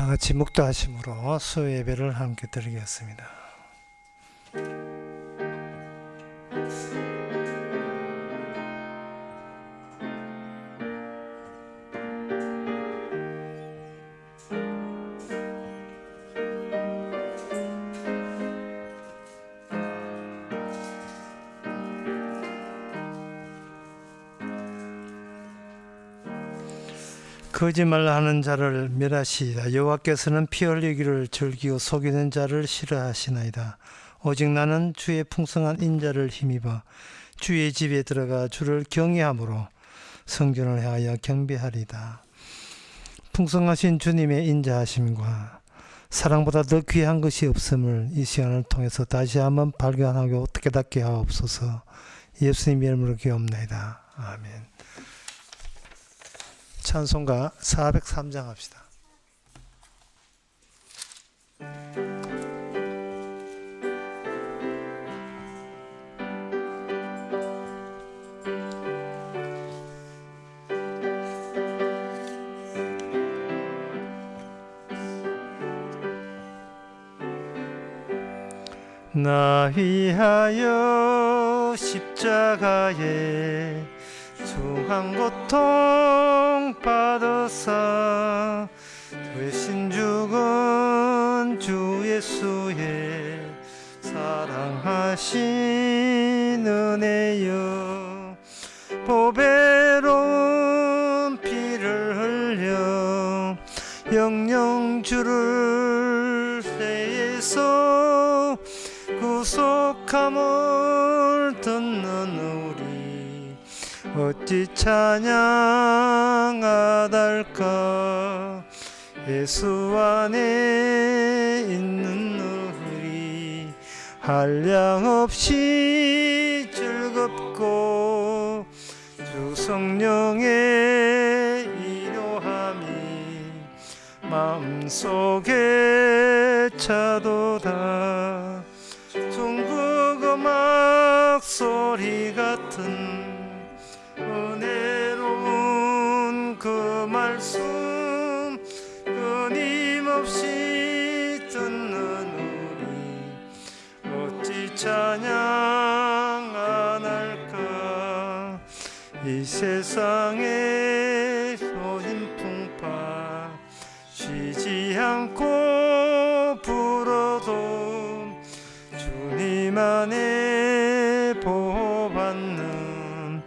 다 같이 묵도하심으로 수요 예배를 함께 드리겠습니다. 거짓말하는 자를 멸하시리다. 여호와께서는 피 흘리기를 즐기고 속이는 자를 싫어하시나이다. 오직 나는 주의 풍성한 인자를 힘입어 주의 집에 들어가 주를 경외함으로 성전을 향하여 경배하리다. 풍성하신 주님의 인자하심과 사랑보다 더 귀한 것이 없음을 이 시간을 통해서 다시 한번 발견하고 깨닫게 하옵소서. 예수님의 이름으로 기도합나이다. 아멘. 찬송가 403장 합시다. 나 위하여 십자가에 중한 고통 받으사 대신 죽은 주 예수의 사랑하신 은혜여, 보배로운 피를 흘려 영영 주를 세에서 구속함을 듣는 우리 어찌 찬양하달까. 예수 안에 있는 우리 한량없이 즐겁고 주 성령의 이로함이 마음속에 차도다. 중국 음악 소리 같은 은혜로운 그 말씀 끊임없이 듣는 우리 어찌 찬양 안 할까. 이 세상에 쏟은 풍파 쉬지 않고 불어도 주님 안에 보호받는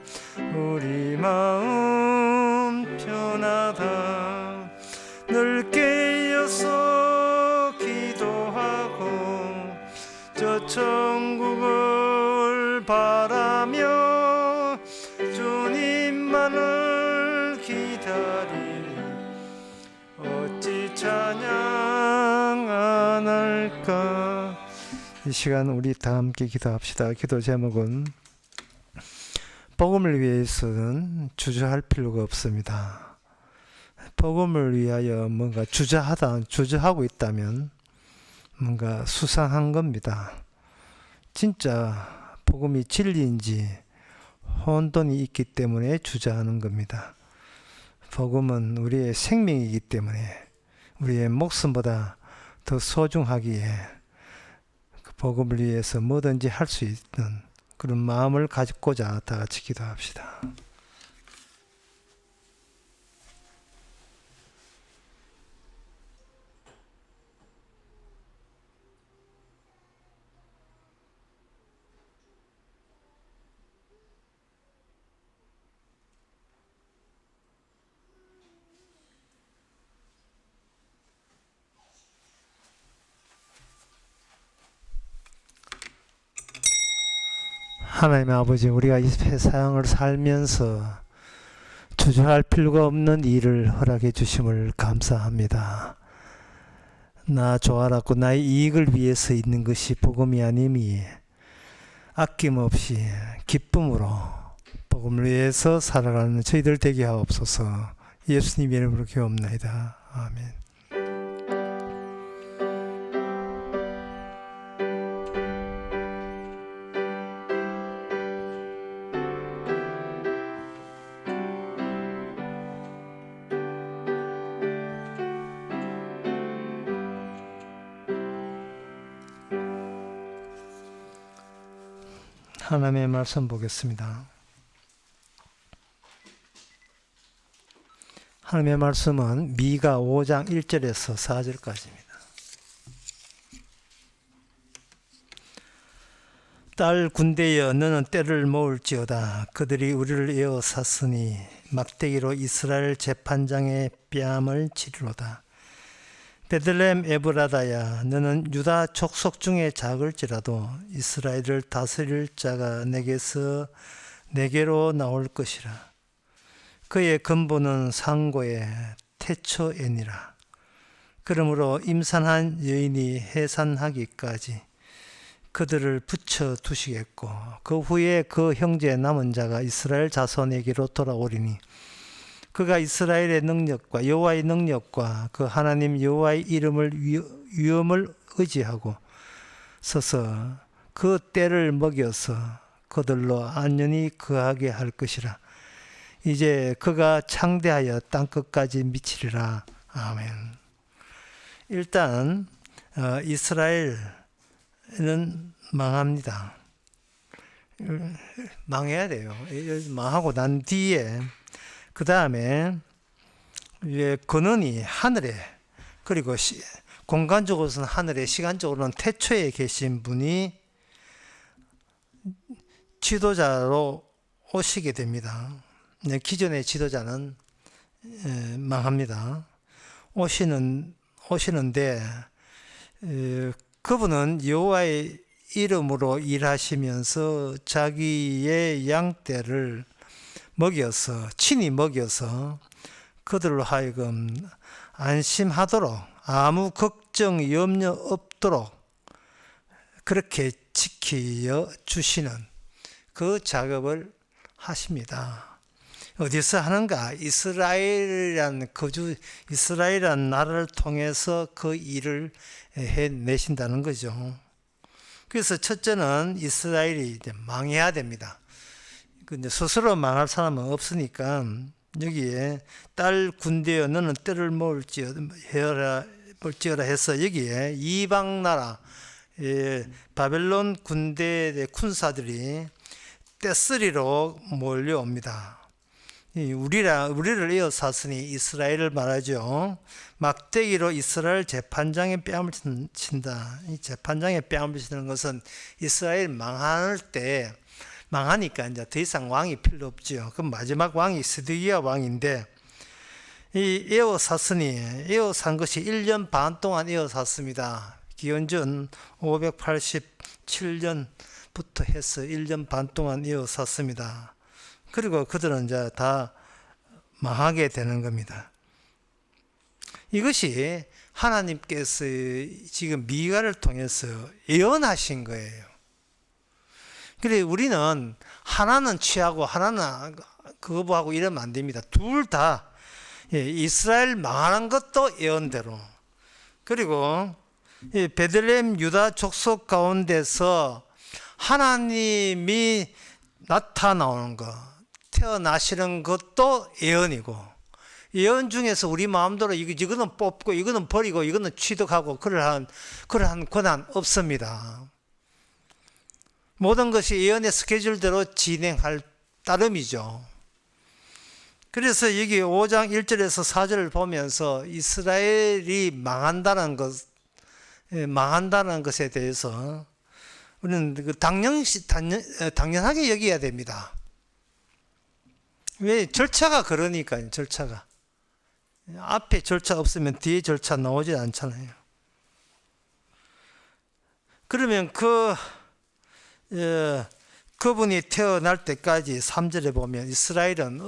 우리 마음 편하다. 늘 깨어서 기도하고 저 천국을 바라며 주님만을 기다리니 어찌 찬양 안 할까. 이 시간 우리 다 함께 기도합시다. 기도 제목은 복음을 위해서는 주저할 필요가 없습니다. 복음을 위하여 뭔가 주저하고 있다면 뭔가 수상한 겁니다. 진짜 복음이 진리인지 혼돈이 있기 때문에 주저하는 겁니다. 복음은 우리의 생명이기 때문에 우리의 목숨보다 더 소중하기에 그 복음을 위해서 뭐든지 할 수 있는 그런 마음을 가지고자 다 같이 기도합시다. 하나님 아버지, 우리가 이 세상을 살면서 주저할 필요가 없는 일을 허락해 주심을 감사합니다. 나 좋아라고 나의 이익을 위해서 있는 것이 복음이 아님이 아낌없이 기쁨으로 복음을 위해서 살아가는 저희들 되게 하옵소서. 예수님 이름으로 기도합나이다. 아멘. 하나님의 말씀 보겠습니다. 하나님의 말씀은 미가 5장 1절에서 4절까지입니다. 딸 군대여 너는 때를 모을지어다. 그들이 우리를 에워쌌으니 막대기로 이스라엘 재판장의 뺨을 치리로다. 베들레헴 에브라다야 너는 유다 족속 중에 작을지라도 이스라엘을 다스릴 자가 내게로 나올 것이라. 그의 근본은 상고의 태초에니라. 그러므로 임산한 여인이 해산하기까지 그들을 붙여 두시겠고 그 후에 그 형제 남은 자가 이스라엘 자손에게로 돌아오리니 그가 이스라엘의 능력과 여호와의 능력과 그 하나님 여호와의 위엄을 의지하고 서서 그 때를 먹여서 그들로 안전히 거하게 할 것이라. 이제 그가 창대하여 땅끝까지 미치리라. 아멘. 일단 이스라엘은 망합니다. 망해야 돼요. 망하고 난 뒤에 그 다음에 근원이 하늘에, 그리고 공간적으로는 하늘에, 시간적으로는 태초에 계신 분이 지도자로 오시게 됩니다. 기존의 지도자는 망합니다. 오시는데 그분은 여호와의 이름으로 일하시면서 자기의 양떼를 친히 먹여서 그들로 하여금 안심하도록, 아무 걱정 염려 없도록 그렇게 지켜 주시는 그 작업을 하십니다. 어디서 하는가? 이스라엘이란 나라를 통해서 그 일을 해내신다는 거죠. 그래서 첫째는 이스라엘이 이제 망해야 됩니다. 근데 스스로 망할 사람은 없으니까 여기에 딸 군대여 너는 때를 모을지어다 해서 여기에 이방 나라 바벨론 군대의 군사들이 떼쓰리로 몰려옵니다. 우리를 에워쌌으니 이스라엘을 말하죠. 막대기로 이스라엘 재판장의 뺨을 친다. 이 재판장의 뺨을 치는 것은 이스라엘 망하니까 이제 더 이상 왕이 필요 없죠. 그럼 마지막 왕이 스드기야 왕인데, 이 에워싼 것이 1년 반 동안 에워쌌습니다. 기원전 587년부터 해서 1년 반 동안 에워쌌습니다. 그리고 그들은 이제 다 망하게 되는 겁니다. 이것이 하나님께서 지금 미가를 통해서 예언하신 거예요. 그래 우리는 하나는 취하고 하나는 거부하고 이러면 안 됩니다. 둘 다 이스라엘 망하는 것도 예언대로, 그리고 베들레헴 유다 족속 가운데서 하나님이 나타나오는 것, 태어나시는 것도 예언이고, 예언 중에서 우리 마음대로 이거는 뽑고 이거는 버리고 이거는 취득하고 그러한 권한 없습니다. 모든 것이 예언의 스케줄대로 진행할 따름이죠. 그래서 여기 5장 1절에서 4절을 보면서 이스라엘이 망한다는 것에 대해서 우리는 당연하게 여겨야 됩니다. 왜? 절차가 그러니까요. 절차가 앞에 절차 없으면 뒤에 절차 나오지 않잖아요. 그러면 그분이 태어날 때까지 3절에 보면 이스라엘은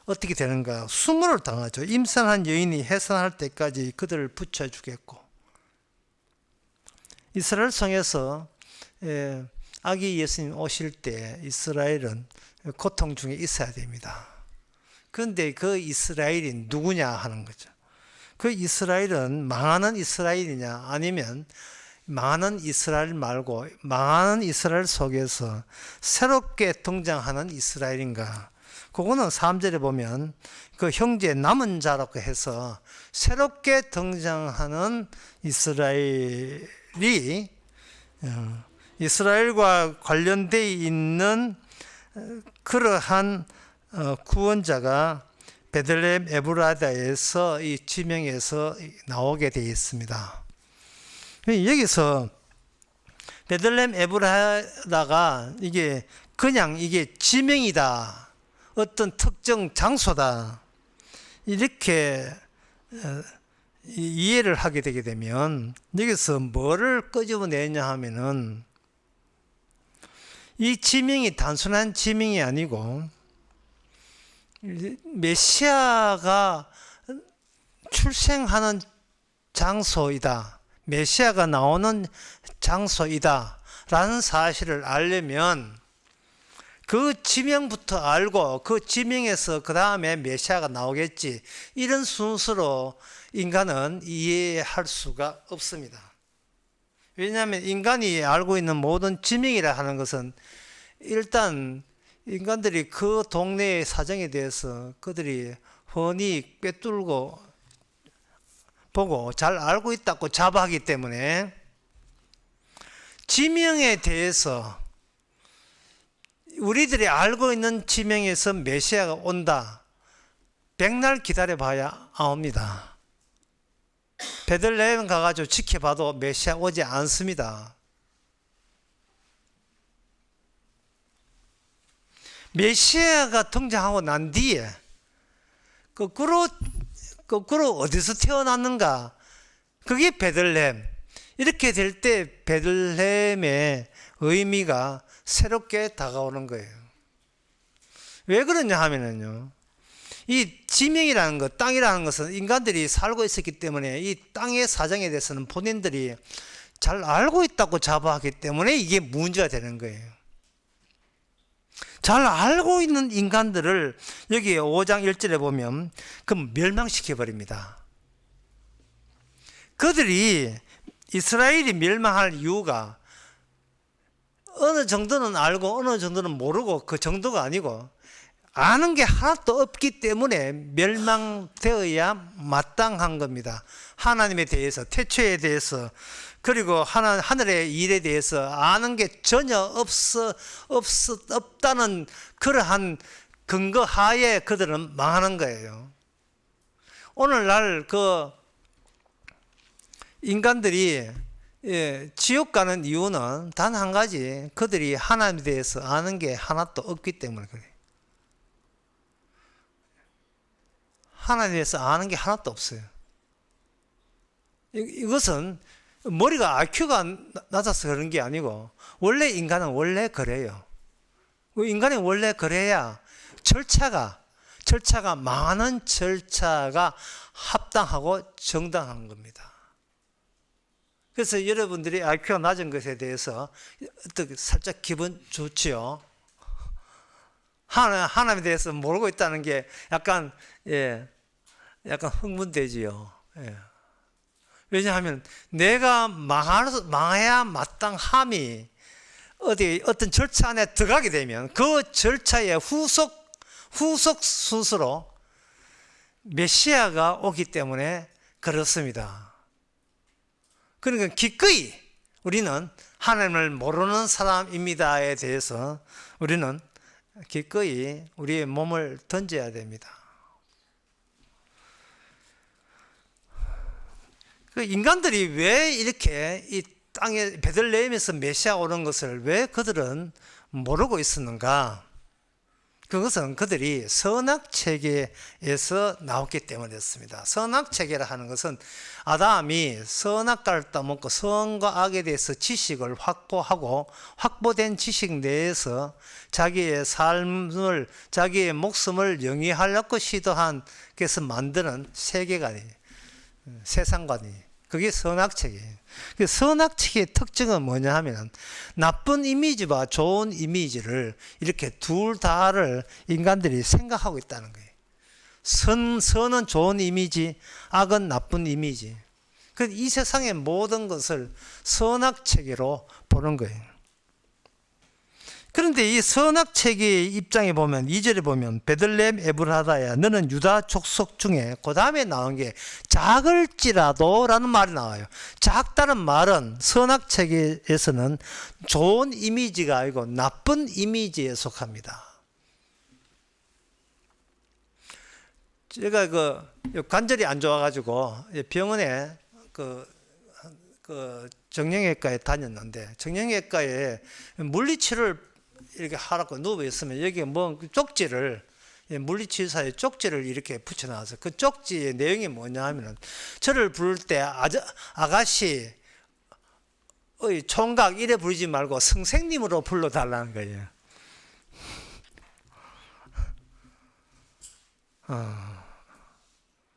어떻게 되는가? 수모를 당하죠. 임산한 여인이 해산할 때까지 그들을 붙여 주겠고, 이스라엘 성에서 아기 예수님 오실 때 이스라엘은 고통 중에 있어야 됩니다. 그런데 그 이스라엘이 누구냐 하는 거죠. 그 이스라엘은 망하는 이스라엘이냐, 아니면 망하는 이스라엘 말고 망하는 이스라엘 속에서 새롭게 등장하는 이스라엘인가? 그거는 3절에 보면 그 형제 남은 자라고 해서 새롭게 등장하는 이스라엘이 이스라엘과 관련되어 있는 그러한 구원자가 베들레헴 에브라다에서 이 지명에서 나오게 되어 있습니다. 여기서 베들레헴 에브라다가 이게 지명이다, 어떤 특정 장소다, 이렇게 이해를 하게 되게 되면 여기서 뭐를 끄집어내냐 하면은 이 지명이 단순한 지명이 아니고 메시아가 출생하는 장소이다, 메시아가 나오는 장소이다 라는 사실을 알려면 그 지명부터 알고 그 지명에서 그 다음에 메시아가 나오겠지, 이런 순서로 인간은 이해할 수가 없습니다. 왜냐하면 인간이 알고 있는 모든 지명이라 하는 것은 일단 인간들이 그 동네의 사정에 대해서 그들이 훤히 꿰뚫고 보고 잘 알고 있다고 자부하기 때문에 지명에 대해서 우리들이 알고 있는 지명에서 메시아가 온다, 백날 기다려봐야 안 옵니다. 베들레헴 가가지고 지켜봐도 메시아 오지 않습니다. 메시아가 등장하고 난 뒤에 거꾸로 어디서 태어났는가? 그게 베들레헴. 이렇게 될 때 베들레헴의 의미가 새롭게 다가오는 거예요. 왜 그러냐 하면은요, 이 지명이라는 것, 땅이라는 것은 인간들이 살고 있었기 때문에 이 땅의 사정에 대해서는 본인들이 잘 알고 있다고 자부하기 때문에 이게 문제가 되는 거예요. 잘 알고 있는 인간들을 여기 5장 1절에 보면 멸망시켜 버립니다. 그들이 이스라엘이 멸망할 이유가 어느 정도는 알고 어느 정도는 모르고 그 정도가 아니고 아는 게 하나도 없기 때문에 멸망되어야 마땅한 겁니다. 하나님에 대해서, 태초에 대해서, 그리고 하늘의 일에 대해서 아는 게 전혀 없다는 그러한 근거 하에 그들은 망하는 거예요. 오늘날 인간들이 지옥 가는 이유는 단 한 가지, 그들이 하나님에 대해서 아는 게 하나도 없기 때문에 그래요. 하나님에 대해서 아는 게 하나도 없어요. 이것은 머리가 IQ가 낮아서 그런 게 아니고 원래 인간은 원래 그래요. 인간이 원래 그래야 절차가 많은 절차가 합당하고 정당한 겁니다. 그래서 여러분들이 IQ가 낮은 것에 대해서 어떻게 살짝 기분 좋지요. 하나님에 대해서 모르고 있다는 게 약간 흥분되지요. 왜냐하면 내가 망해야 마땅함이 어떤 절차 안에 들어가게 되면 그 절차의 후속 순서로 메시아가 오기 때문에 그렇습니다. 그러니까 기꺼이 우리는 하나님을 모르는 사람입니다에 대해서 우리는 기꺼이 우리의 몸을 던져야 됩니다. 인간들이 왜 이렇게 이 땅에 베들레헴에서 메시아 오는 것을 왜 그들은 모르고 있었는가? 그것은 그들이 선악체계에서 나왔기 때문이었습니다. 선악체계라 하는 것은 아담이 선악과를 따먹고 선과 악에 대해서 지식을 확보하고 확보된 지식 내에서 자기의 삶을, 자기의 목숨을 영위하려고 시도한 것을 만드는 세계관이에요. 세상관이. 그게 선악체계예요. 그 선악체계의 특징은 뭐냐 하면 나쁜 이미지와 좋은 이미지를 이렇게 둘 다를 인간들이 생각하고 있다는 거예요. 선은 좋은 이미지, 악은 나쁜 이미지. 이 세상의 모든 것을 선악체계로 보는 거예요. 그런데 이 선악책의 입장에 보면 2절에 보면 베들레헴 에브라다야 너는 유다 족속 중에 그 다음에 나온 게 작을지라도 라는 말이 나와요. 작다는 말은 선악책에서는 좋은 이미지가 아니고 나쁜 이미지에 속합니다. 제가 관절이 안 좋아가지고 병원에 정형외과에 다녔는데, 정형외과에 물리치료를 이렇게 하라고 누워 있으면 여기에 뭐 쪽지를, 물리치료사의 쪽지를 이렇게 붙여놔서 그 쪽지의 내용이 뭐냐 하면은 저를 부를 때 아가씨 총각 이래 부르지 말고 선생님으로 불러달라는 거예요.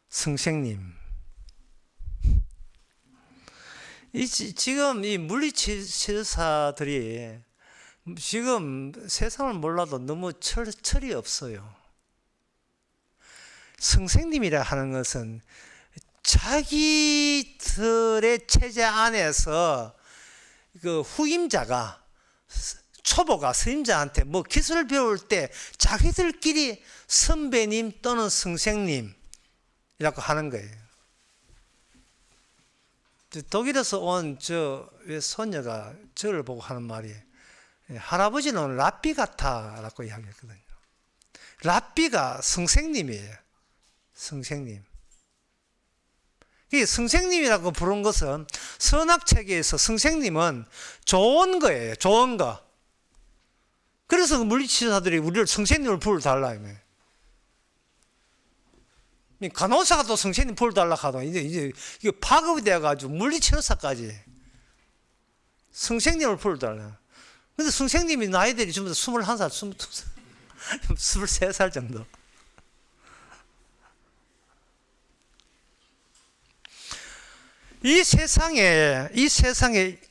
선생님. 지금 이 물리치료사들이 지금 세상을 몰라도 너무 철이 없어요. 선생님이라 하는 것은 자기들의 체제 안에서 그 후임자가, 초보가 선임자한테 뭐 기술을 배울 때 자기들끼리 선배님 또는 선생님이라고 하는 거예요. 독일에서 온 손녀가 저를 보고 하는 말이, 할아버지는 랍비 같아라고 이야기했거든요. 랍비가 선생님이에요. 선생님. 이 선생님이라고 부른 것은 선악체계에서 선생님은 좋은 거예요. 좋은 거. 그래서 물리치료사들이 우리를 선생님을 불러달라. 간호사가 또 선생님 불러달라 하도 이제 이게 파급이 되어가지고 물리치료사까지 선생님을 불러달라. 근데 선생님이 나이들이 전부 다 21살, 22살, 23살 정도. 이 세상에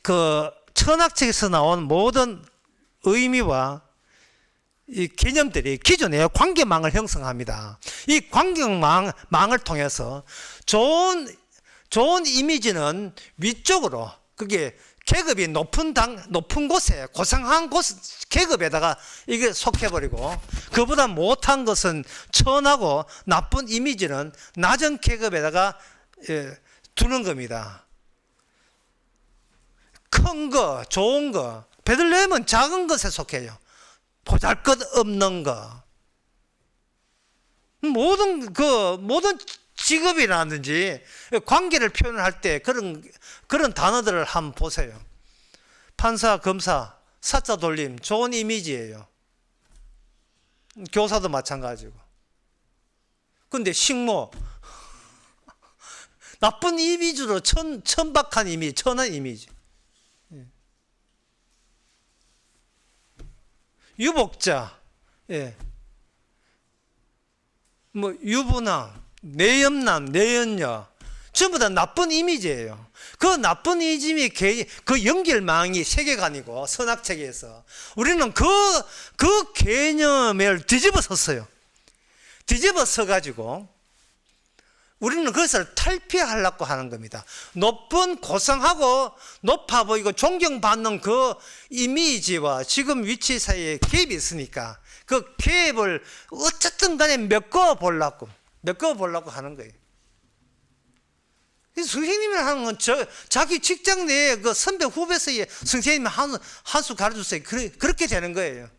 그 천학책에서 나온 모든 의미와 이 개념들이 기존의 관계망을 형성합니다. 이 관계망을 통해서 좋은 이미지는 위쪽으로, 그게 계급이 높은 곳에, 고상한 계급에다가 이게 속해버리고, 그보다 못한 것은 천하고 나쁜 이미지는 낮은 계급에다가 두는 겁니다. 큰 거, 좋은 거, 베들레헴은 작은 것에 속해요. 보잘것없는 거. 모든 직업이라든지 관계를 표현할 때 그런 단어들을 한번 보세요. 판사, 검사, 사자 돌림, 좋은 이미지예요. 교사도 마찬가지고. 근데 식모, 나쁜 이미지로 천박한 이미지, 천한 이미지. 유복자, 뭐 유부남, 내연남, 내연녀, 전부 다 나쁜 이미지예요. 그 나쁜 이미지, 그 연결망이 세계관이고, 선악체계에서 우리는 그 개념을 뒤집어 썼어요. 뒤집어 써가지고 우리는 그것을 탈피하려고 하는 겁니다. 높은, 고상하고 높아 보이고 존경받는 그 이미지와 지금 위치 사이에 갭이 있으니까 그 갭을 어쨌든 간에 메꿔보려고 하는 거예요. 선생님이라 하는 건 자기 직장 내에 그 선배 후배 사이에 선생님이 한 수 가르쳐주세요. 그렇게 되는 거예요.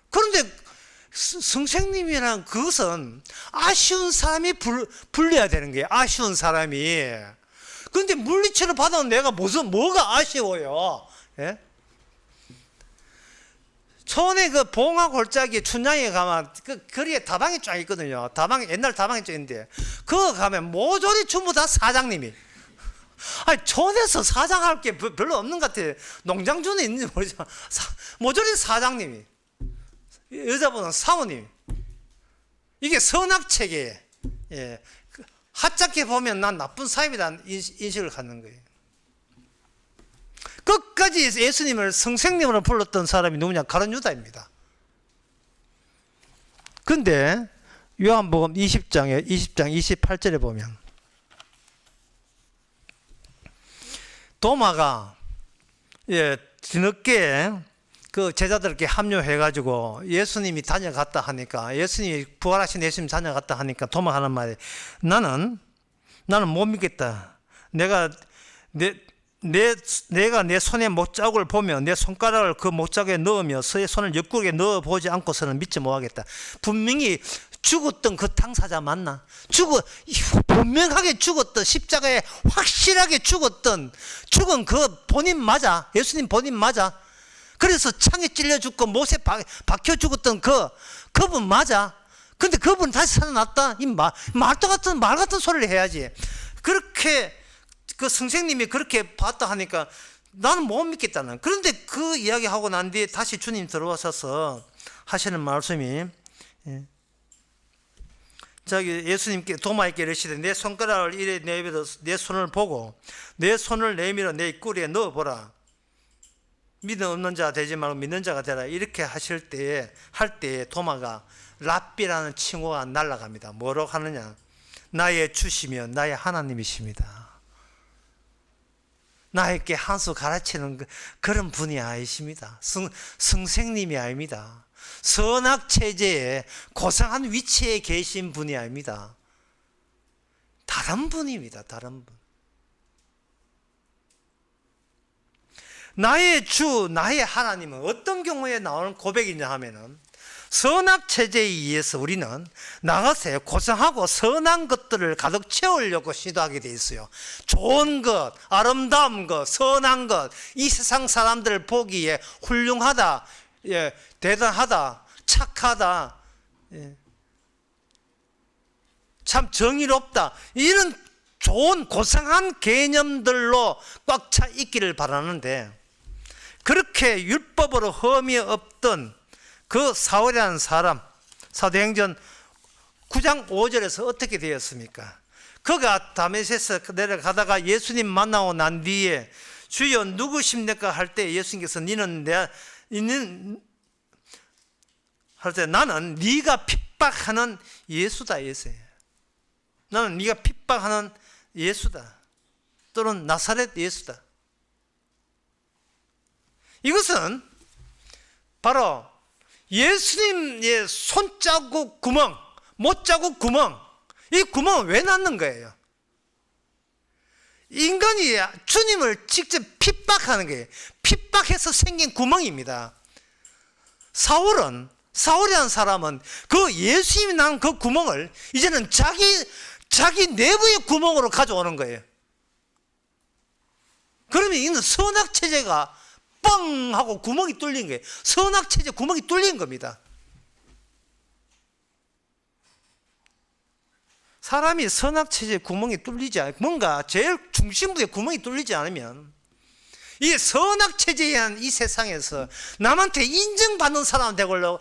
그런데 선생님이란 그것은 아쉬운 사람이 불려야 되는 거예요. 아쉬운 사람이. 그런데 물리치료 받아온 내가 뭐가 아쉬워요? 예? 촌에 그 봉화 골짜기 춘향에 가면 그 거리에 다방이 쫙 있거든요. 옛날 다방이 쫙 있는데 그거 가면 모조리 전부 다 사장님이. 아니 촌에서 사장할 게 별로 없는 것 같아요. 농장주는 있는지 모르지만 모조리 사장님이. 여자분은 사모님. 이게 선악체계에, 하찮게 보면 난 나쁜 사람이라는 인식을 갖는 거예요. 끝까지 예수님을 선생님으로 불렀던 사람이 누구냐? 가룟 유다입니다. 근데 요한복음 20장 28절에 보면 도마가 뒤늦게 그 제자들께 합류해가지고 예수님이 다녀갔다 하니까, 예수님이 부활하신 예수님 다녀갔다 하니까 도마하는 말이, 나는 못 믿겠다. 내가 내 손에 못자국을 보며 내 손가락을 그 못자국에 넣으며 내 손을 옆구리에 넣어보지 않고서는 믿지 못하겠다. 분명히 죽었던 그 당사자 맞나? 분명하게 죽었던, 십자가에 확실하게 죽은 그 본인 맞아? 예수님 본인 맞아? 그래서 창에 찔려 죽고 못에 박혀 죽었던 그분 맞아? 근데 그분 다시 살아났다? 말 같은 소리를 해야지. 그렇게 그 선생님이 그렇게 봤다 하니까 나는 못 믿겠다는. 그런데 그 이야기 하고 난 뒤에 다시 주님 들어와서 하시는 말씀이, 저기 예수님께 도마에게 이르시되 내 손가락을 이래 내밀어 내 손을 보고 내 손을 내밀어 내 입구리에 넣어보라. 믿음 없는 자 되지 말고 믿는 자가 되라. 이렇게 할 때에 도마가 랍비라는 칭호가 날아갑니다. 뭐라고 하느냐? 나의 주시며 나의 하나님이십니다. 나에게 한 수 가르치는 그런 분이 아니십니다. 선생님이 아닙니다. 선악체제에 고상한 위치에 계신 분이 아닙니다. 다른 분입니다. 다른 분. 나의 주, 나의 하나님은 어떤 경우에 나오는 고백이냐 하면은, 선악체제에 의해서 우리는 나가서 고상하고 선한 것들을 가득 채우려고 시도하게 돼 있어요. 좋은 것, 아름다운 것, 선한 것, 이 세상 사람들을 보기에 훌륭하다, 대단하다, 착하다, 참 정의롭다, 이런 좋은 고상한 개념들로 꽉 차 있기를 바라는데, 그렇게 율법으로 흠이 없던 그 사울이라는 사람, 사도행전 9장 5절에서 어떻게 되었습니까? 그가 다메섹에서 내려가다가 예수님 만나고 난 뒤에 주여 누구십니까 할 때 예수님께서 할 때 나는 네가 핍박하는 예수다. 나는 네가 핍박하는 예수다. 또는 나사렛 예수다. 이것은 바로 예수님의 손자국 구멍, 못자국 구멍, 이 구멍은 왜 났는 거예요? 인간이 주님을 직접 핍박하는 거예요. 핍박해서 생긴 구멍입니다. 사울이라는 사람은 그 예수님이 난 그 구멍을 이제는 자기 내부의 구멍으로 가져오는 거예요. 그러면 이는 선악체제가 뻥 하고 구멍이 뚫린 거예요. 선악체제 구멍이 뚫린 겁니다. 사람이 선악체제 구멍이 뚫리지 않으면, 뭔가 제일 중심부에 구멍이 뚫리지 않으면, 이 선악체제에 의한 이 세상에서 남한테 인정받는 사람 되려고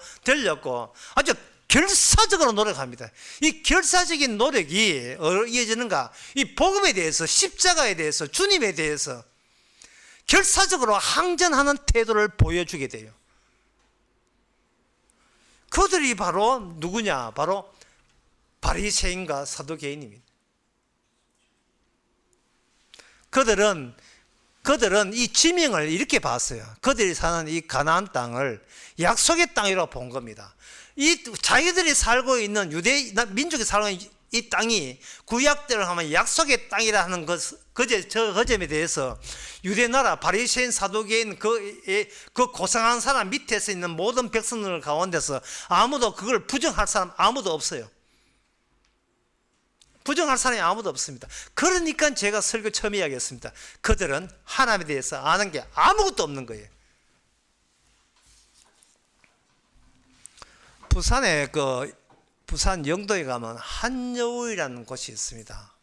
아주 결사적으로 노력합니다. 이 결사적인 노력이 이어지는가? 이 복음에 대해서, 십자가에 대해서, 주님에 대해서 결사적으로 항전하는 태도를 보여주게 돼요. 그들이 바로 누구냐? 바로 바리새인과 사두개인입니다. 그들은 이 지명을 이렇게 봤어요. 그들이 사는 이 가나안 땅을 약속의 땅이라고 본 겁니다. 이 자기들이 살고 있는 유대 민족이 살고 있는 이 땅이 구약대로 하면 약속의 땅이라 하는 그 점에 대해서 유대나라 바리새인 사두개인 그 고상한 사람 밑에서 있는 모든 백성들 가운데서 아무도 그걸 부정할 사람 아무도 없어요. 부정할 사람이 아무도 없습니다. 그러니까 제가 설교 처음 이야기했습니다. 그들은 하나님에 대해서 아는 게 아무것도 없는 거예요. 부산 영도에 가면 한여울이라는 곳이 있습니다.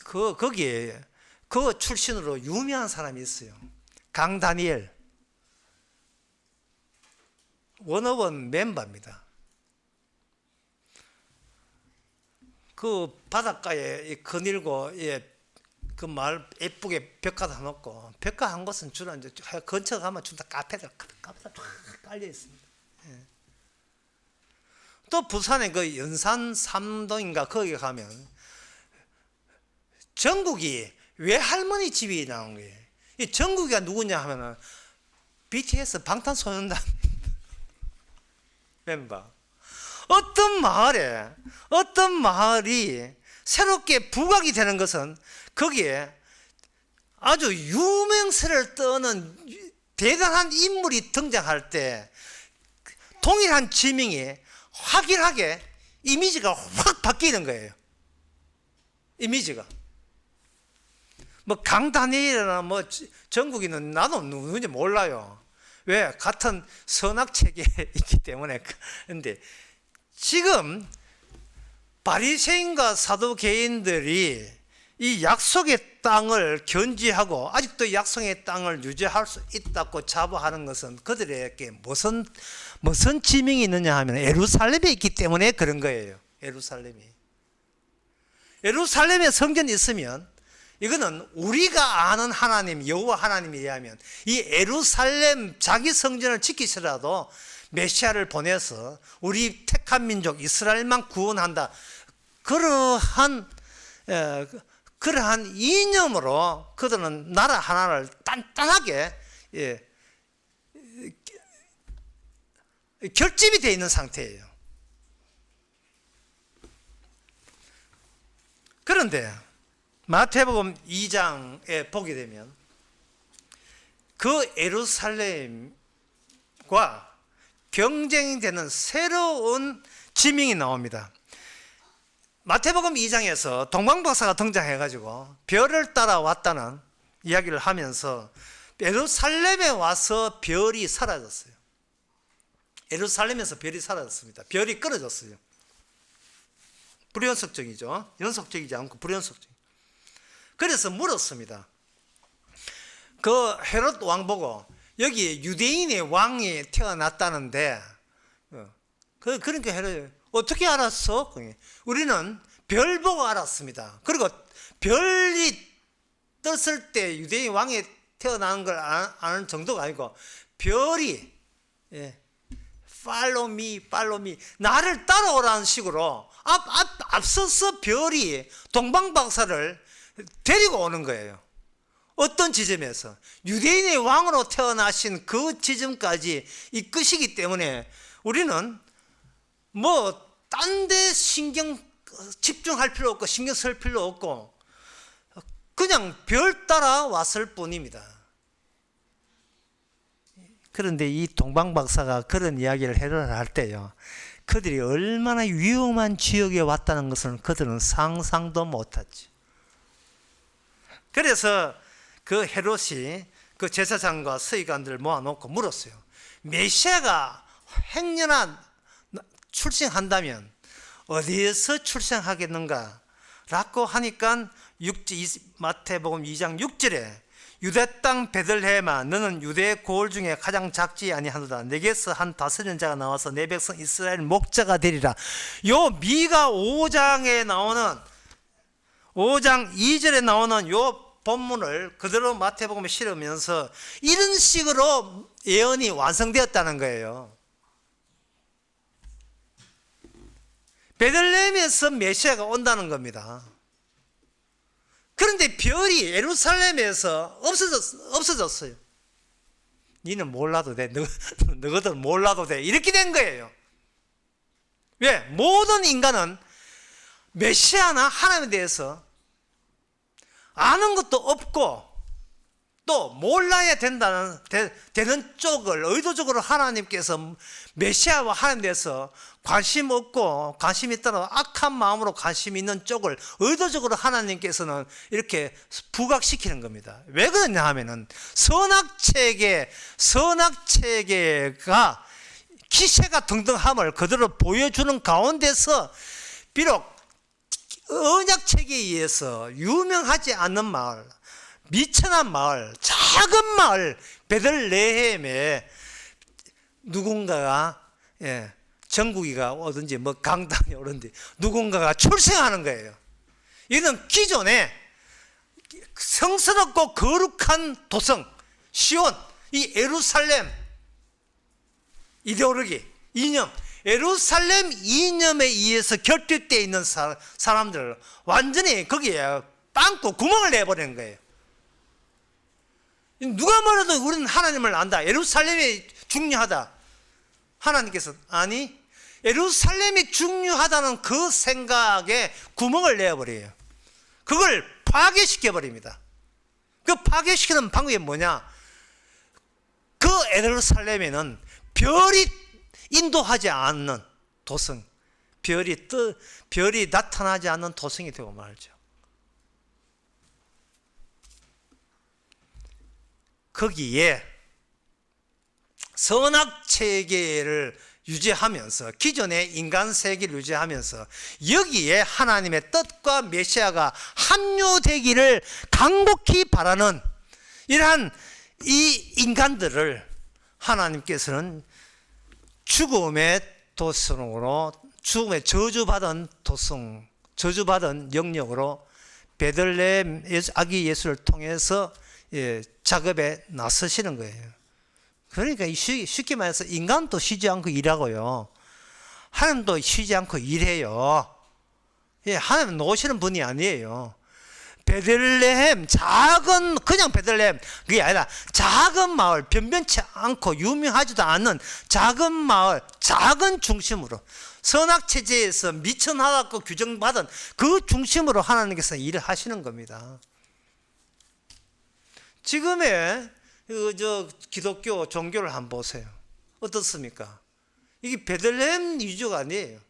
거기에 그 출신으로 유명한 사람이 있어요. 강다니엘. 원어원 멤버입니다. 그 바닷가에 거닐고 그 말 예쁘게 벽화도 해놓고, 벽화 한 곳은 주로 이제 근처 가면 주로 카페들 깔려 있습니다. 또 부산에 그 연산 삼동인가 거기 가면 전국이 외할머니 집이 나온 거예요. 이 정국이가 누구냐 하면은 BTS 방탄소년단 멤버. 어떤 마을이 새롭게 부각이 되는 것은 거기에 아주 유명세를 떠는 대단한 인물이 등장할 때 동일한 지명이 확연하게 이미지가 확 바뀌는 거예요. 이미지가. 뭐 강다니엘이나 뭐 정국이는 나도 누군지 몰라요. 왜? 같은 선악체계에 있기 때문에. 그런데 지금 바리새인과 사두개인들이 이 약속의 땅을 견지하고 아직도 약속의 땅을 유지할 수 있다고 자부하는 것은 그들에게 무슨 지명이 있느냐 하면 예루살렘에 있기 때문에 그런 거예요. 예루살렘에 성전이 있으면 이거는 우리가 아는 하나님 여호와 하나님에 의하면 이 예루살렘 자기 성전을 지키시라도 메시아를 보내서 우리 택한 민족 이스라엘만 구원한다. 그러한 이념으로 그들은 나라 하나를 단단하게 결집이 되어 있는 상태예요. 그런데 마태복음 2장에 보게 되면 그 예루살렘과 경쟁이 되는 새로운 지명이 나옵니다. 마태복음 2장에서 동방박사가 등장해가지고 별을 따라왔다는 이야기를 하면서 예루살렘에 와서 별이 사라졌어요. 예루살렘에서 별이 사라졌습니다. 별이 끊어졌어요. 불연속적이죠. 연속적이지 않고 불연속적. 그래서 물었습니다. 그 헤롯 왕 보고 여기 유대인의 왕이 태어났다는데 그러니까 헤롯이 어떻게 알았어? 우리는 별 보고 알았습니다. 그리고 별이 떴을 때 유대인 왕이 태어나는 걸 아는 정도가 아니고 별이 follow me 나를 따라오라는 식으로 앞서서 별이 동방박사를 데리고 오는 거예요. 어떤 지점에서 유대인의 왕으로 태어나신 그 지점까지 이끄시기 때문에 우리는 뭐 딴 데 신경 집중할 필요 없고 신경 쓸 필요 없고 그냥 별 따라 왔을 뿐입니다. 그런데 이 동방박사가 그런 이야기를 할 때요, 그들이 얼마나 위험한 지역에 왔다는 것을 그들은 상상도 못했지. 그래서 그 헤롯이 그 제사장과 서기관들을 모아놓고 물었어요. 메시아가 행여나 출생한다면 어디에서 출생하겠는가? 라고 하니까 마태복음 2장 6절에 유대 땅 베들레헴아 너는 유대 고을 중에 가장 작지 아니하노라. 내게서 한 5년 자가 나와서 내 백성 이스라엘 목자가 되리라. 요 미가 5장에 나오는 5장 2절에 나오는 요 본문을 그대로 마태복음에 실으면서 이런 식으로 예언이 완성되었다는 거예요. 베들레헴에서 메시아가 온다는 겁니다. 그런데 별이 예루살렘에서 없어졌어요. 니는 몰라도 돼. 너희들 몰라도 돼. 이렇게 된 거예요. 왜? 모든 인간은 메시아나 하나님에 대해서 아는 것도 없고 또 몰라야 되는 쪽을 의도적으로 하나님께서 메시아와 하나님에 대해서 관심 없고 관심 있다는 악한 마음으로 관심 있는 쪽을 의도적으로 하나님께서는 이렇게 부각시키는 겁니다. 왜 그러냐 하면은 선악체계가 기세가 등등함을 그대로 보여주는 가운데서 비록 언약체계에 의해서 유명하지 않는 마을, 미천한 마을, 작은 마을 베들레헴에 누군가가 정국이가 오든지 뭐 강단이 오든지 누군가가 출생하는 거예요. 이는 기존에 성스럽고 거룩한 도성 시온, 이 예루살렘 이데올로기, 이념, 예루살렘 이념에 의해서 결핍되어 있는 사람들을 완전히 거기에 빵꾸 구멍을 내버리는 거예요. 누가 말해도 우리는 하나님을 안다. 예루살렘이 중요하다. 하나님께서 아니, 예루살렘이 중요하다는 그 생각에 구멍을 내어버려요. 그걸 파괴시켜버립니다. 그 파괴시키는 방법이 뭐냐? 그 예루살렘에는 별이 인도하지 않는 도성, 별이 나타나지 않는 도성이 되고 말죠. 거기에 선악체계를 유지하면서, 기존의 인간 세계를 유지하면서 여기에 하나님의 뜻과 메시아가 합류되기를 간곡히 바라는 이러한 이 인간들을 하나님께서는 죽음의 도성으로, 죽음의 저주받은 도성, 저주받은 영역으로 베들레헴 아기 예수를 통해서 작업에 나서시는 거예요. 그러니까 쉽게 말해서 인간도 쉬지 않고 일하고요, 하나님도 쉬지 않고 일해요. 하나님은 노시는 분이 아니에요. 베들레헴, 그냥 베들레헴, 그게 아니라 작은 마을, 변변치 않고 유명하지도 않는 작은 마을, 작은 중심으로, 선악체제에서 미천하다고 규정받은 그 중심으로 하나님께서 일을 하시는 겁니다. 지금의 기독교 종교를 한번 보세요. 어떻습니까? 이게 베들레헴 위주가 아니에요.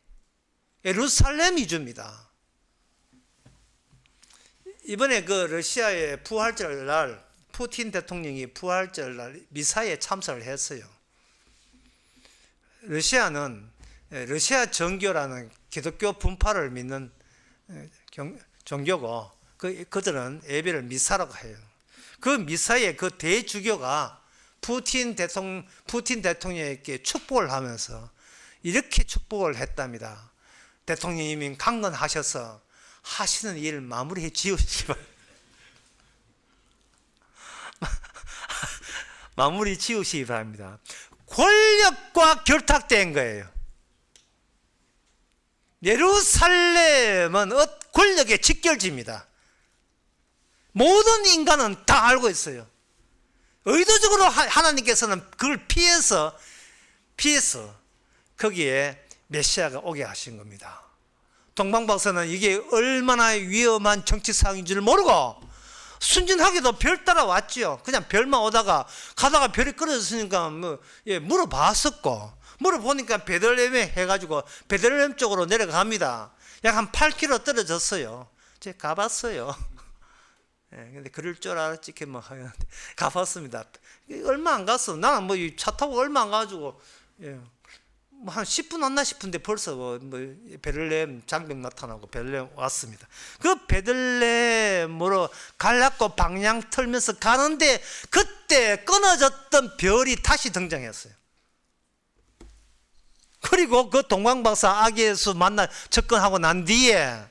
예루살렘 위주입니다. 이번에 그 러시아의 부활절 날, 푸틴 대통령이 부활절 날 미사에 참석을 했어요. 러시아는 러시아 정교라는 기독교 분파를 믿는 종교고, 그들은 예배를 미사라고 해요. 그 미사의 그 대주교가 푸틴 대통령에게 축복을 하면서 이렇게 축복을 했답니다. 대통령님이 강건하셔서 하시는 일 마무리해 지우시기 바랍니다. 마무리 지우시기 바랍니다. 권력과 결탁된 거예요. 예루살렘은 권력의 직결지입니다. 모든 인간은 다 알고 있어요. 의도적으로 하나님께서는 그걸 피해서 거기에 메시아가 오게 하신 겁니다. 동방박사는 이게 얼마나 위험한 정치상황인 줄 모르고 순진하게도 별 따라왔죠. 그냥 별만 오다가 가다가 별이 끊어졌으니까 물어봤었고, 물어보니까 베들레헴에 해가지고 베들레헴 쪽으로 내려갑니다. 약 한 8km 떨어졌어요. 제가 가봤어요. 근데 그럴 줄 알았지, 하는데 가봤습니다. 얼마 안 갔어. 나는 차 타고 얼마 안 가지고 한 10분 안 나 싶은데 벌써 베들레헴 장벽 나타나고 베들레헴 왔습니다. 그 베들레헴으로 가려고 방향 틀면서 가는데 그때 끊어졌던 별이 다시 등장했어요. 그리고 그 동방박사 아기 예수 만나 접근하고 난 뒤에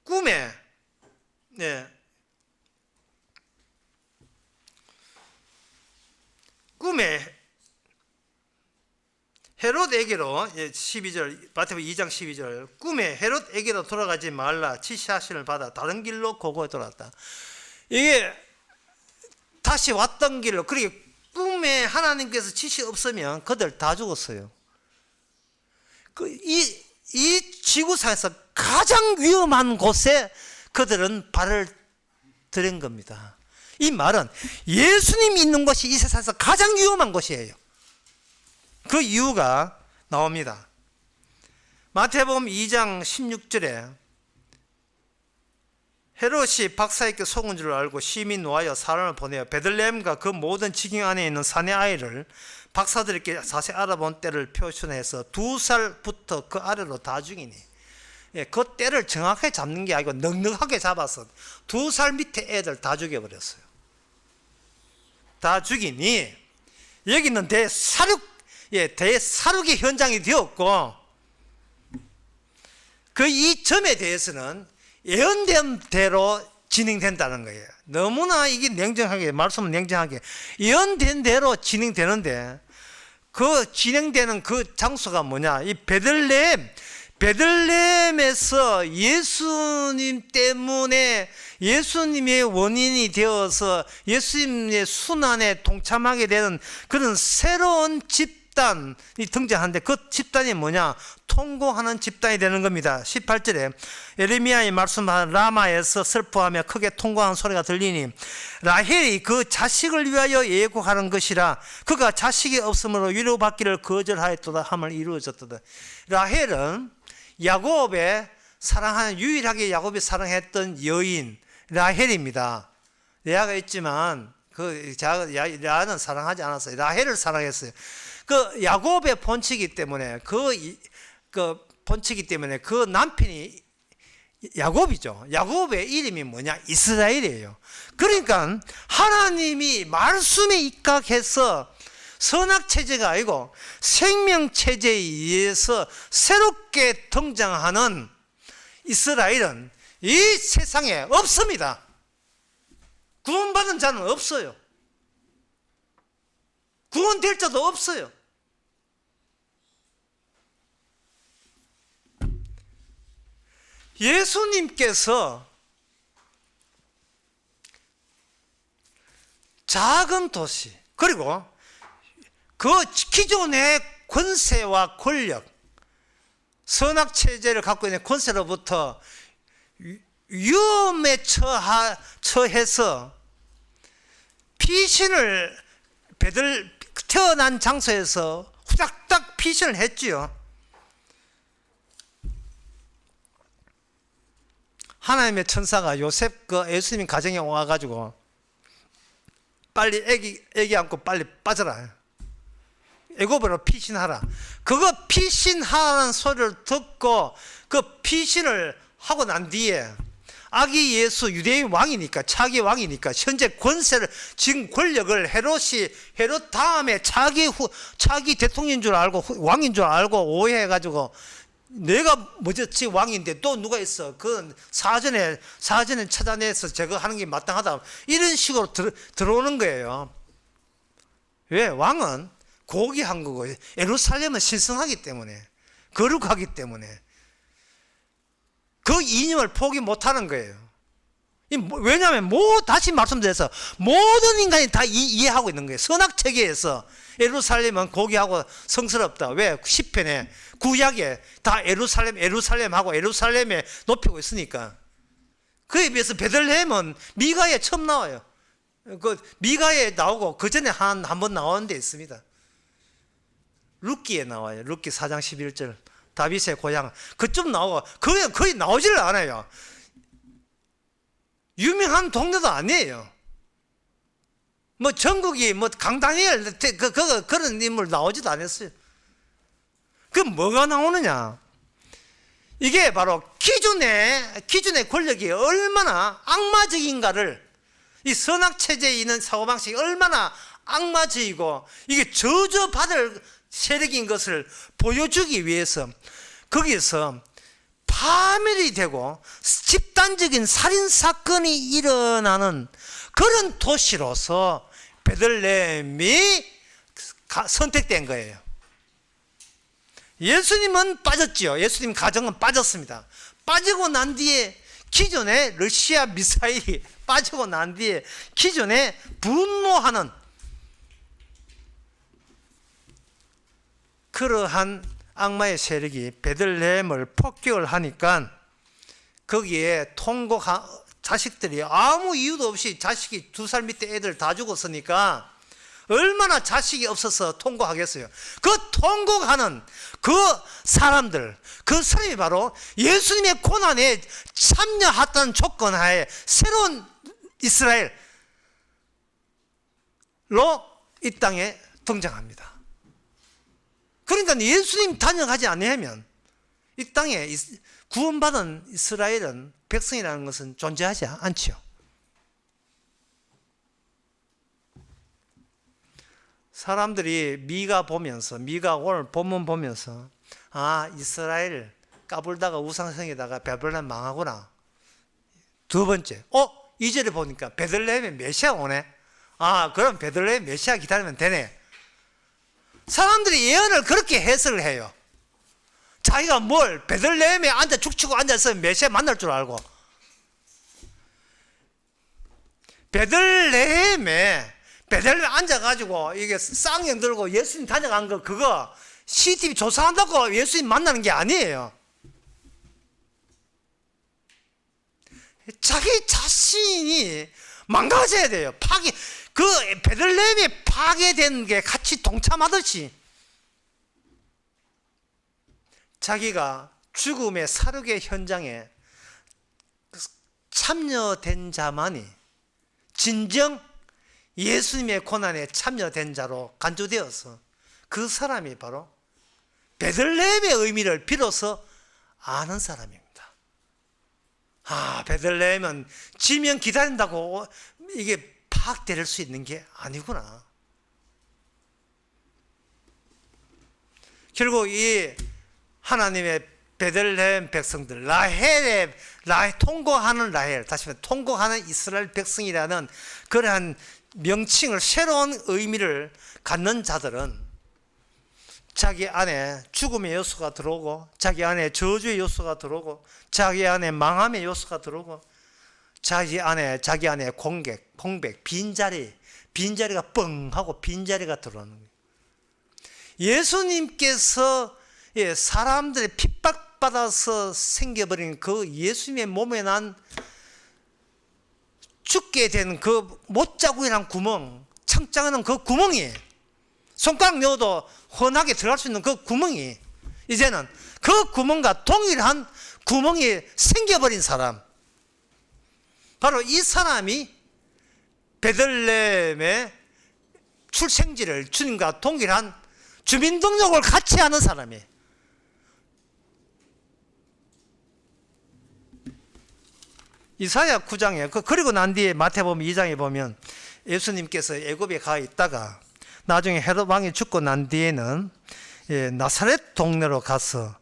꿈에 헤롯에게로 12절, 마태복음 2장 12절, 꿈에 헤롯에게로 돌아가지 말라 지시하심을 받아 다른 길로 고고에 돌아왔다. 이게 다시 왔던 길로, 그러니까 꿈에 하나님께서 지시 없으면 그들 다 죽었어요. 이 지구상에서 가장 위험한 곳에 그들은 발을 들인 겁니다. 이 말은 예수님이 있는 곳이 이 세상에서 가장 위험한 곳이에요. 그 이유가 나옵니다. 마태복음 2장 16절에 헤롯이 박사에게 속은 줄 알고 심히 놓아여 사람을 보내어 베들레헴과 그 모든 지경 안에 있는 사내 아이를 박사들에게 자세히 알아본 때를 표현해서 2살부터 그 아래로 다 죽이니, 그 때를 정확하게 잡는 게 아니고 넉넉하게 잡아서 2살 밑에 애들 다 죽여버렸어요. 다 죽이니 여기는 대사륙의 현장이 되었고, 그 이 점에 대해서는 예언된 대로 진행된다는 거예요. 너무나 이게 냉정하게, 말씀은 냉정하게 예언된 대로 진행되는데, 그 진행되는 그 장소가 뭐냐? 이 베들레헴 베들레헴에서 예수님 때문에 예수님의 원인이 되어서 예수님의 순환에 동참하게 되는 그런 새로운 집단이 등장하는데, 그 집단이 뭐냐? 통곡하는 집단이 되는 겁니다. 18절에 예레미야의 말씀한 라마에서 슬퍼하며 크게 통곡하는 소리가 들리니 라헬이 그 자식을 위하여 예고하는 것이라. 그가 자식이 없으므로 위로받기를 거절하였도다 함을 이루어졌도다. 라헬은 야곱의 사랑하는, 유일하게 야곱이 사랑했던 여인 라헬입니다. 레아가 있지만 레아는 사랑하지 않았어요. 라헬을 사랑했어요. 그 야곱의 본치기 때문에 그 본치기 때문에 그 남편이 야곱이죠. 야곱의 이름이 뭐냐? 이스라엘이에요. 그러니까 하나님이 말씀에 입각해서 선악체제가 아니고 생명체제에 의해서 새롭게 등장하는 이스라엘은 이 세상에 없습니다. 구원받은 자는 없어요. 구원될 자도 없어요. 예수님께서 작은 도시, 그리고 그 기존의 권세와 권력, 선악체제를 갖고 있는 권세로부터 위험에 처해서 피신을 태어난 장소에서 후닥닥 피신을 했지요. 하나님의 천사가 요셉 예수님 가정에 와가지고 빨리 애기 안고 빨리 빠져라, 애굽으로 피신하라. 그거 피신하라는 소리를 듣고 그 피신을 하고 난 뒤에 아기 예수, 유대인 왕이니까, 차기 왕이니까 현재 권세를, 지금 권력을 헤롯 다음에 차기 대통령인 줄 알고 왕인 줄 알고 오해해가지고 내가 뭐지 왕인데 또 누가 있어, 그 사전에 찾아내서 저거 하는 게 마땅하다, 이런 식으로 들어오는 거예요. 왜? 왕은 고귀한 거고 예루살렘은 신성하기 때문에, 거룩하기 때문에 그 이념을 포기 못하는 거예요. 왜냐하면 다시 말씀드려서 모든 인간이 다 이해하고 있는 거예요. 선악체계에서 예루살렘은 고귀하고 성스럽다. 왜? 시편에, 구약에 다 예루살렘하고 예루살렘에 높이고 있으니까. 그에 비해서 베들레헴은 미가에 처음 나와요. 그 미가에 나오고 그 전에 한 번 나오는 데 있습니다. 룻기에 나와요. 룻기 4장 11절. 다윗의 고향. 그쯤 나오고 거의 나오지를 않아요. 유명한 동네도 아니에요. 뭐 전국이 뭐 강다니엘 그런 인물 나오지도 않았어요. 그 뭐가 나오느냐? 이게 바로 기존의 권력이 얼마나 악마적인가를, 이 선악체제에 있는 사고방식이 얼마나 악마적이고 이게 저주받을 세력인 것을 보여주기 위해서 거기에서 파멸이 되고 집단적인 살인사건이 일어나는 그런 도시로서 베들레헴이 선택된 거예요. 예수님은 빠졌지요. 예수님 가정은 빠졌습니다. 빠지고 난 뒤에 기존의 러시아 미사일이 빠지고 난 뒤에 기존에 분노하는 그러한 악마의 세력이 베들레헴을 폭격을 하니까 거기에 자식들이 아무 이유도 없이, 자식이 2살 밑에 애들 다 죽었으니까 얼마나 자식이 없어서 통곡하겠어요. 그 통곡하는 그 사람이 바로 예수님의 고난에 참여했던 조건 하에 새로운 이스라엘로 이 땅에 등장합니다. 그러니까 예수님 단역하지 않으면 이 땅에 구원받은 이스라엘은, 백성이라는 것은 존재하지 않지요. 사람들이 미가 오늘 본문 보면서 이스라엘 까불다가 우상성에다가 바벨론 망하구나. 두 번째, 2절에 보니까 베들레헴에 메시아 오네. 그럼 베들레헴 메시아 기다리면 되네. 사람들이 예언을 그렇게 해석을 해요. 자기가 뭘 베들레헴에 앉아 죽치고 앉아서 메시아 만날 줄 알고, 베들레헴에 앉아가지고 이게 쌍용 들고 예수님 다녀간 거, 그거 CCTV 조사한다고 예수님 만나는 게 아니에요. 자기 자신이 망가져야 돼요. 그 베들레헴에 파괴된 게 같이 동참하듯이 자기가 죽음의 사륙의 현장에 참여된 자만이 진정 예수님의 고난에 참여된 자로 간주되어서 그 사람이 바로 베들레헴의 의미를 비로소 아는 사람입니다. 베들레헴은 지면 기다린다고 이게 파악될 수 있는 게 아니구나. 결국 이 하나님의 베들레헴 백성들, 통곡하는 라헬, 다시 말해 통곡하는 이스라엘 백성이라는 그러한 명칭을, 새로운 의미를 갖는 자들은 자기 안에 죽음의 요소가 들어오고, 자기 안에 저주의 요소가 들어오고, 자기 안에 망함의 요소가 들어오고, 자기 안에 공백, 빈자리가 뻥하고 빈자리가 들어오는 거예요. 예수님께서 사람들의 핍박받아서 생겨버린 그 예수님의 몸에 난 죽게 된 그 못자국이란 구멍, 창자는 그 구멍이, 손가락 넣어도 훤하게 들어갈 수 있는 그 구멍이, 이제는 그 구멍과 동일한 구멍이 생겨버린 사람, 바로 이 사람이 베들레헴의 출생지를 주님과 동일한 주민등록을 같이 하는 사람이에요. 이사야 9장에 그리고 난 뒤에 마태복음 2장에 보면 예수님께서 애굽에 가 있다가 나중에 헤롯 왕이 죽고 난 뒤에는 나사렛 동네로 가서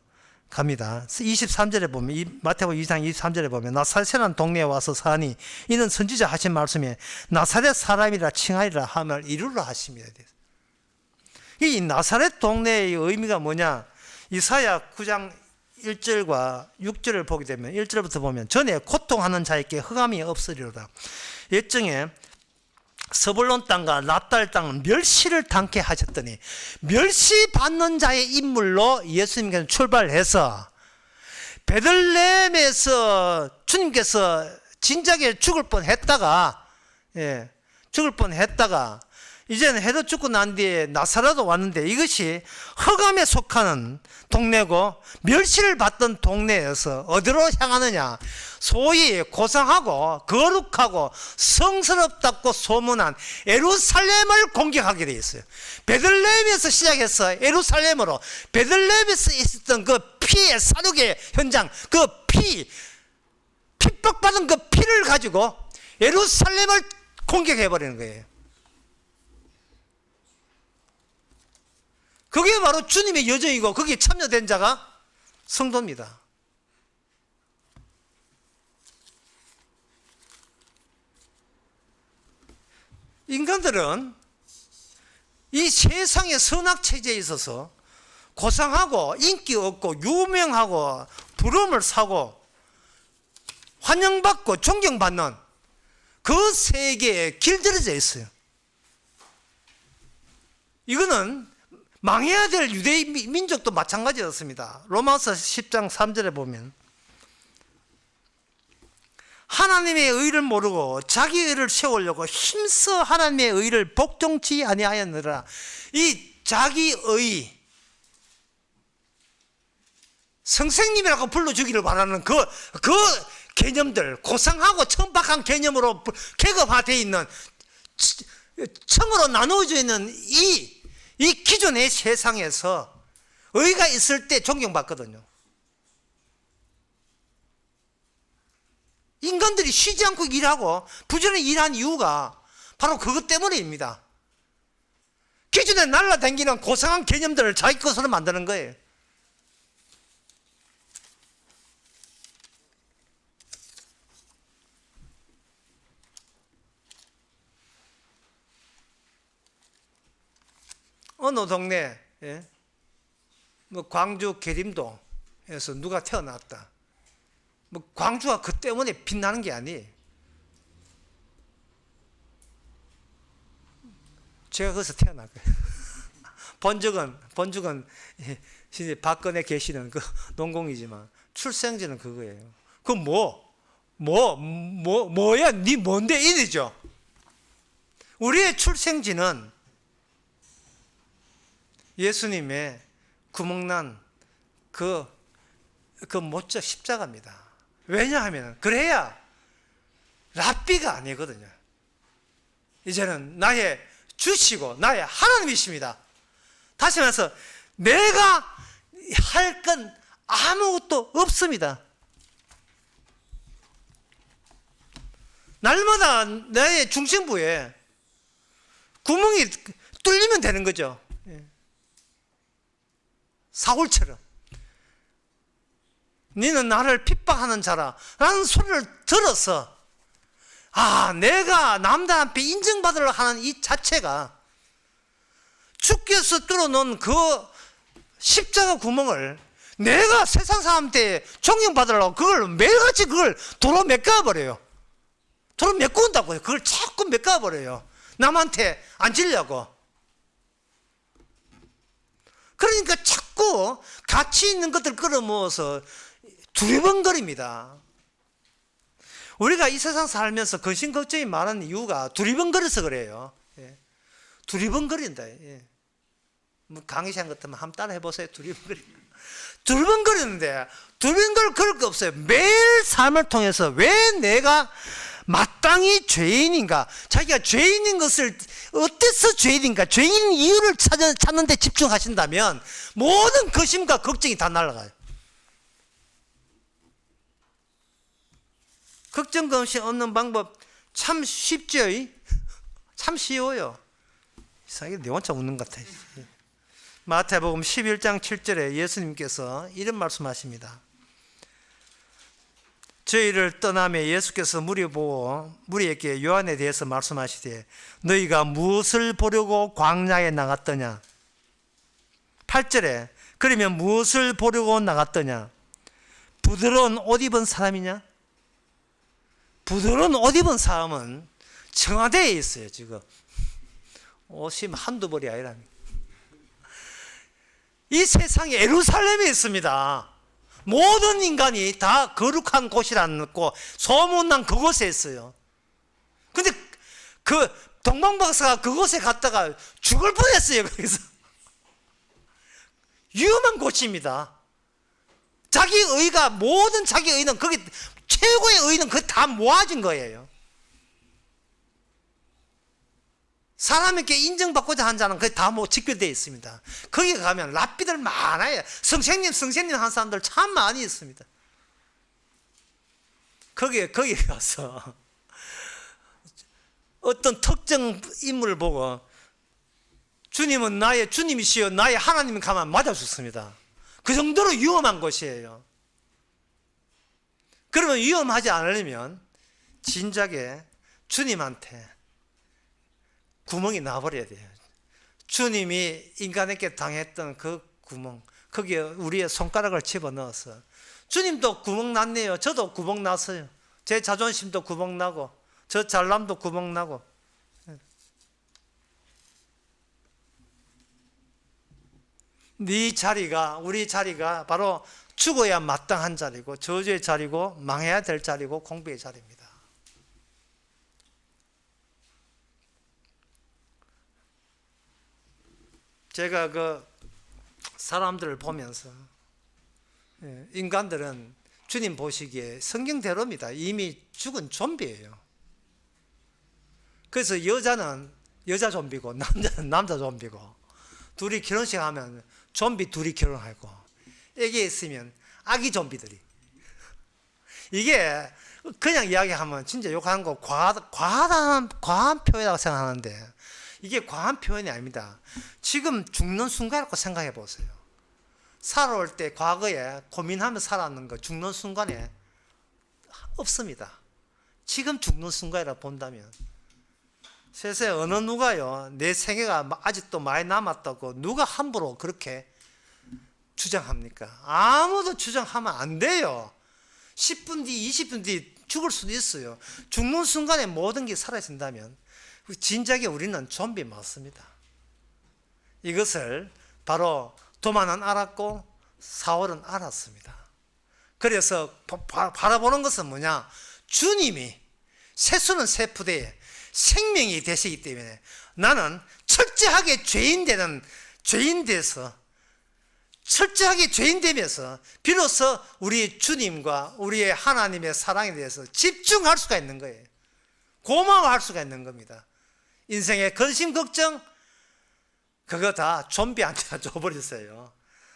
갑니다. 23절에 보면, 이 마태복음 2장 23절에 보면 나사렛이라는 동네에 와서 사니 이는 선지자 하신 말씀에 나사렛 사람이라 칭하리라 함을 이루라 하십니다. 이 나사렛 동네의 의미가 뭐냐? 이사야 9장 1절과 6절을 보게 되면 1절부터 보면 전에 고통하는 자에게 흑암이 없으리로다. 옛적에 서불론 땅과 납달 땅은 멸시를 당케 하셨더니 멸시받는 자의 인물로 예수님께서 출발해서 베들레헴에서 주님께서 진작에 죽을 뻔했다가 이제는 헤롯 죽고 난 뒤에 나사렛도 왔는데 이것이 흑암에 속하는 동네고 멸시를 받던 동네에서 어디로 향하느냐? 소위 고상하고 거룩하고 성스럽다고 소문한 예루살렘을 공격하게 되어 있어요. 베들레헴에서 시작해서 예루살렘으로, 베들레헴에서 있었던 그 피의 사륙의 현장, 그 핍박받은 그 피를 가지고 예루살렘을 공격해버리는 거예요. 그게 바로 주님의 여정이고 거기에 참여된 자가 성도입니다. 인간들은 이 세상의 선악체제에 있어서 고상하고 인기 없고 유명하고 부름을 사고 환영받고 존경받는 그 세계에 길들여져 있어요. 이거는 망해야 될 유대 민족도 마찬가지였습니다. 로마서 10장 3절에 보면 하나님의 의를 모르고 자기 의를 세우려고 힘써 하나님의 의를 복종치 아니하였느라. 이 자기 의, 선생님이라고 불러주기를 바라는 그 개념들, 고상하고 천박한 개념으로 계급화되어 있는, 층으로 나누어져 있는 이 기존의 세상에서 의가 있을 때 존경받거든요. 인간들이 쉬지 않고 일하고 부지런히 일한 이유가 바로 그것 때문입니다. 기존에 날라다니는 고상한 개념들을 자기 것으로 만드는 거예요. 어느 동네, 뭐 광주 계림동 그래서 누가 태어났다. 뭐 광주가 그 때문에 빛나는 게 아니에요. 제가 거기서 태어난 거예요. 번죽은 이제 박근혜 계시는 그 농공이지만 출생지는 그거예요. 그 뭐야? 니 뭔데? 이리죠. 우리의 출생지는 예수님의 구멍난 그 못자 십자가입니다. 왜냐하면 그래야 랍비가 아니거든요. 이제는 나의 주시고 나의 하나님이십니다. 다시 말해서 내가 할 건 아무것도 없습니다. 날마다 나의 중심부에 구멍이 뚫리면 되는 거죠. 사울처럼 너는 나를 핍박하는 자라 라는 소리를 들어서 내가 남들 앞에 인정받으려 하는 이 자체가 주께서 뚫어놓은 그 십자가 구멍을 내가 세상 사람한테 존경받으려고 그걸 매일같이 그걸 도로 메꿔버려요. 도로 메꿔온다고요. 그걸 자꾸 메꿔버려요. 남한테 안 지려고. 그러니까 자꾸 가치 있는 것들 끌어모아서 두리번거립니다. 우리가 이 세상 살면서 근심 걱정이 많은 이유가 두리번거려서 그래요. 두리번거린다. 뭐 강의 시간 같으면 한번 따라 해보세요. 두리번거리는데 두리번거릴 거 없어요. 매일 삶을 통해서 왜 내가 마땅히 죄인인가, 자기가 죄인인 것을 어때서 죄인인가, 죄인 이유를 찾는 데 집중하신다면 모든 거심과 걱정이 다 날아가요. 걱정 근심 없는 방법 참 쉽죠? 참 쉬워요. 이상하게 내 혼자 웃는 것 같아요. 마태복음 11장 7절에 예수님께서 이런 말씀하십니다. 저희를 떠나며 예수께서 무리에게 요한에 대해서 말씀하시되 너희가 무엇을 보려고 광야에 나갔더냐. 8절에 그러면 무엇을 보려고 나갔더냐. 부드러운 옷 입은 사람이냐. 부드러운 옷 입은 사람은 청와대에 있어요. 지금 옷이 한두 벌이 아니라 이 세상에 예루살렘에 있습니다. 모든 인간이 다 거룩한 곳이라고 소문난 그곳에 있어요. 근데 그 동방박사가 그곳에 갔다가 죽을 뻔했어요. 거기서 위험한 곳입니다. 모든 자기 의는 거기 최고의 의는 그게 다 모아진 거예요. 사람에게 인정받고자 하는 자는 그게 다 직결되어 있습니다. 거기 가면 랍비들 많아요. 선생님 한 사람들 참 많이 있습니다. 거기 가서 어떤 특정 인물을 보고 주님은 나의 주님이시여 나의 하나님이 가만 맞아 죽습니다. 그 정도로 위험한 곳이에요. 그러면 위험하지 않으려면 진작에 주님한테 구멍이 나버려야 돼요. 주님이 인간에게 당했던 그 구멍, 거기에 우리의 손가락을 집어넣어서 주님도 구멍 났네요. 저도 구멍 났어요. 제 자존심도 구멍 나고 저 잘남도 구멍 나고. 우리 자리가 바로 죽어야 마땅한 자리고 저주의 자리고 망해야 될 자리고 공부의 자리입니다. 제가 그 사람들을 보면서 인간들은 주님 보시기에 성경대로입니다. 이미 죽은 좀비예요. 그래서 여자는 여자 좀비고 남자는 남자 좀비고 둘이 결혼식 하면 좀비 둘이 결혼하고 애기 있으면 아기 좀비들이. 이게 그냥 이야기하면 진짜 욕하는 거 과한 표현이라고 생각하는데 이게 과한 표현이 아닙니다. 지금 죽는 순간이라고 생각해 보세요. 살아올 때 과거에 고민하며 살았는 거 죽는 순간에 없습니다. 지금 죽는 순간이라 본다면 세상에 어느 누가요 내 생애가 아직도 많이 남았다고 누가 함부로 그렇게 주장합니까? 아무도 주장하면 안 돼요. 10분 뒤, 20분 뒤 죽을 수도 있어요. 죽는 순간에 모든 게 사라진다면 진작에 우리는 좀비 맞습니다. 이것을 바로 도마는 알았고 사울은 알았습니다. 그래서 바라보는 것은 뭐냐? 주님이 세수는 세푸대에 생명이 되시기 때문에 나는 철저하게 죄인 돼서 철저하게 죄인 되면서 비로소 우리 주님과 우리의 하나님의 사랑에 대해서 집중할 수가 있는 거예요. 고마워할 수가 있는 겁니다. 인생의 근심 걱정 그거 다 좀비한테 줘버렸어요.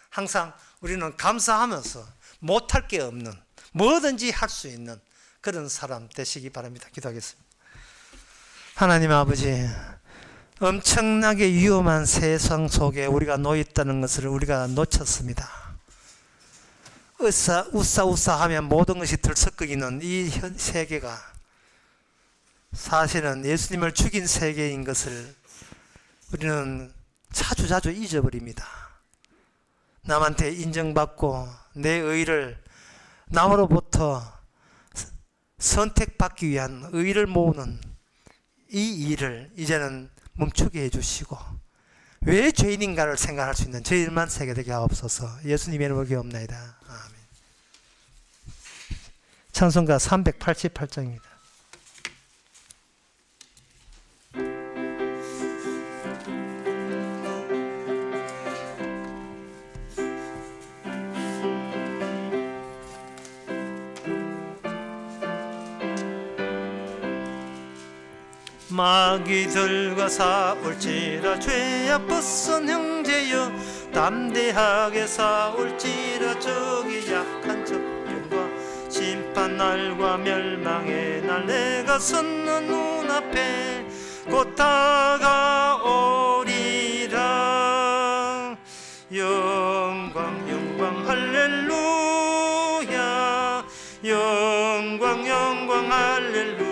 항상 우리는 감사하면서 못할 게 없는 뭐든지 할 수 있는 그런 사람 되시기 바랍니다. 기도하겠습니다. 하나님 아버지, 엄청나게 위험한 세상 속에 우리가 놓여 있다는 것을 우리가 놓쳤습니다. 우싸우싸 하면 모든 것이 들썩거리는 이 현 세계가 사실은 예수님을 죽인 세계인 것을 우리는 자주자주 잊어버립니다. 남한테 인정받고 내 의를 남으로부터 선택받기 위한 의를 모으는 이 일을 이제는 멈추게 해주시고 왜 죄인인가를 생각할 수 있는 저희들만 세게 되게 하옵소서. 예수님의 이름으로 기도합나이다. 아멘. 찬송가 388장입니다. 마귀들과 싸울지라 죄악 벗은 형제여 담대하게 싸울지라 저기 약한 적군과 심판날과 멸망의 날 내가 섰는 눈앞에 곧 다가오리라. 영광 영광 할렐루야 영광 영광 할렐루야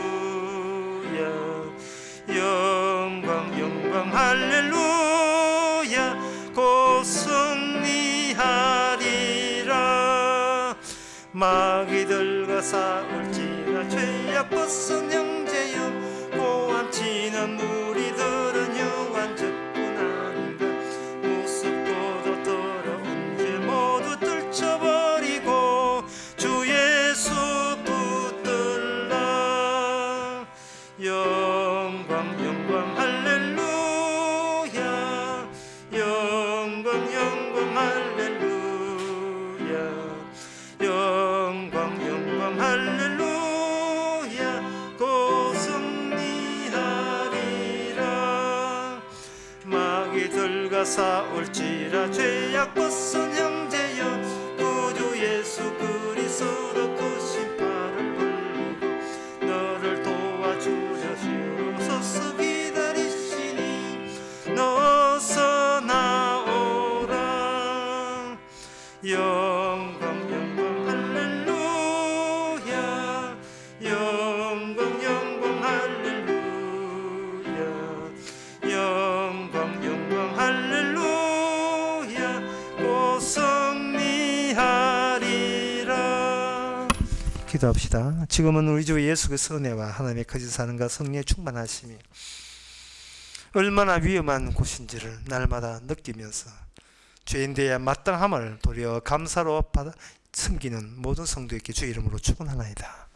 영광 영광 할렐루야 곧 승리하리라. 마귀들과 싸울지라 죄악 벗은 형제여 고함치는 무리들은 영원 적군 아닌가. 무섭고도 더러운 죄 모두 떨쳐버리고 주 예수 붙들라. 영광 영광 할렐루야 영광 영광 할렐루야 영광 영광 할렐루야 곧 승리하리라. 마귀들과 싸울지라 죄악 벗은 형제여 구주 예수 그리스도 그 심판을 불리고 너를 도와주려 주옵소서 기다리시니 너서 나오라. 영광 영광 할렐루야 영광 영광 할렐루야 영광 영광 할렐루야 곧 승리하리라. 기도합시다. 지금은 우리 주 예수 그리스도의 은혜와 하나님의 거짓 사는가 성령의 충만하심이 얼마나 위험한 곳인지를 날마다 느끼면서 죄인되어야 마땅함을 도리어 감사로 받아 섬기는 모든 성도에게 주의 이름으로 축원하나이다.